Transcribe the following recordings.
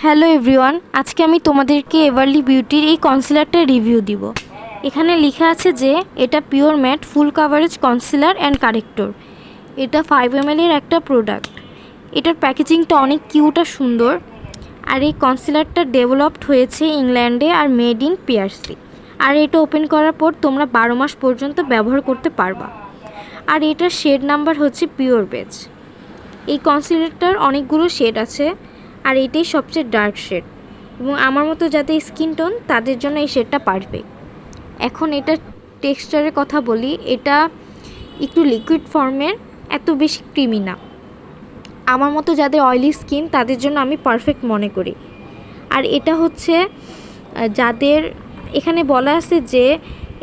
Hello everyone, আজকে আমি তোমাদেরকে এভারলি বিউটির এই কনসিলারটার রিভিউ দিব। এখানে লেখা আছে যে এটা pure matte full coverage concealer and corrector. এটা 5 ml এর একটা প্রোডাক্ট। এটার প্যাকেজিংটা অনেক কিউট আর সুন্দর। আর এই কনসিলারটা ডেভেলপড হয়েছে ইংল্যান্ডে আর মেড ইন পিআরসি। আর এটা ওপেন করার পর তোমরা 12 মাস পর্যন্ত ব্যবহার করতে পারবা। আর এটার শেড নাম্বার হচ্ছে পিওর বেজ। এই কনসিলারটার অনেকগুলো শেড আছে, আর এটাই সবচেয়ে ডার্ক শেড, এবং আমার মতো যাদের স্কিন টোন তাদের জন্য এই শেডটা পারফেক্ট। এখন এটা টেক্সচারের কথা বলি, এটা একটু লিকুইড ফর্মের, এত বেশি ক্রিমি না। আমার মতো যাদের অয়েলি স্কিন তাদের জন্য আমি পারফেক্ট মনে করি। আর এটা হচ্ছে যাদের, এখানে বলা আছে যে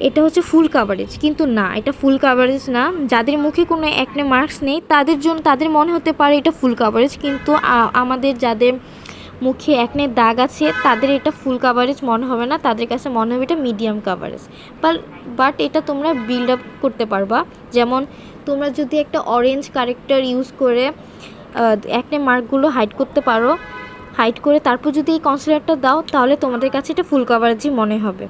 এটা হচ্ছে ফুল কাভারেজ, কিন্তু না, এটা ফুল কাভারেজ না। যাদের মুখে কোনো অ্যাকনে মার্কস নেই তাদের জন্য, তাদের মনে হতে পারে এটা ফুল কাভারেজ, কিন্তু আমাদের যাদের মুখে অ্যাকনের দাগ আছে তাদের এটা ফুল কাভারেজ মনে হবে না, তাদের কাছে মনে হবে এটা মিডিয়াম কাভারেজ। বাট এটা তোমরা বিল্ড আপ করতে পারবা। যেমন তোমরা যদি একটা অরেঞ্জ কারেক্টার ইউজ করে অ্যাকনে মার্কগুলো হাইড করতে পারো, হাইড করে তারপর যদি এই কনসিলারটা দাও, তাহলে তোমাদের কাছে এটা ফুল কাভারেজই মনে হবে।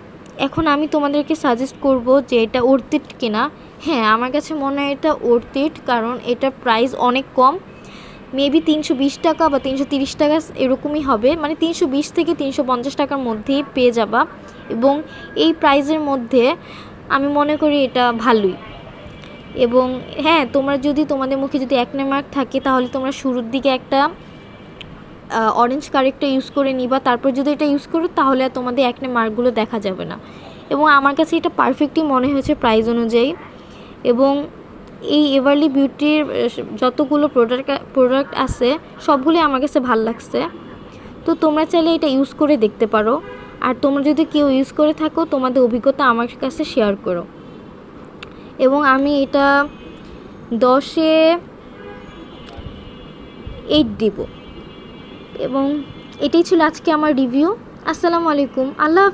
এখন আমি তোমাদেরকে সাজেস্ট করব যে এটা ওর্থ ইট কিনা। হ্যাঁ, আমার কাছে মনে হয় এটা ওর্থ ইট, কারণ এটার প্রাইস অনেক কম। মেবি 320 টাকা বা 330 টাকা এরকমই হবে, মানে 320 থেকে 350 টাকার মধ্যেই পেয়ে যাবা। এবং এই প্রাইসের মধ্যে আমি মনে করি এটা ভালোই। এবং হ্যাঁ, তোমরা যদি তোমাদের মুখে যদি অ্যাকনে মার্ক থাকে, তাহলে তোমরা শুরুর দিকে একটা অরেঞ্জ কারেক্টার ইউজ করে নিবা, তারপর যদি এটা ইউজ করো তাহলে আর তোমাদের অ্যাকনে মার্কগুলো দেখা যাবে না। এবং আমার কাছে এটা পারফেক্টই মনে হয়েছে প্রাইস অনুযায়ী। এবং এই এভারলি বিউটির যতগুলো প্রোডাক্ট আছে সবগুলোই আমার কাছে ভালো লাগছে। তো তোমরা চাইলে এটা ইউজ করে দেখতে পারো। আর তোমরা যদি কেউ ইউজ করে থাকো, তোমাদের অভিজ্ঞতা আমার কাছে শেয়ার করো। এবং আমি এটা 10-এ 8 দিব। এবং এটাই ছিল আজকে আমার রিভিউ। আসসালামু আলাইকুম, আল্লাহ।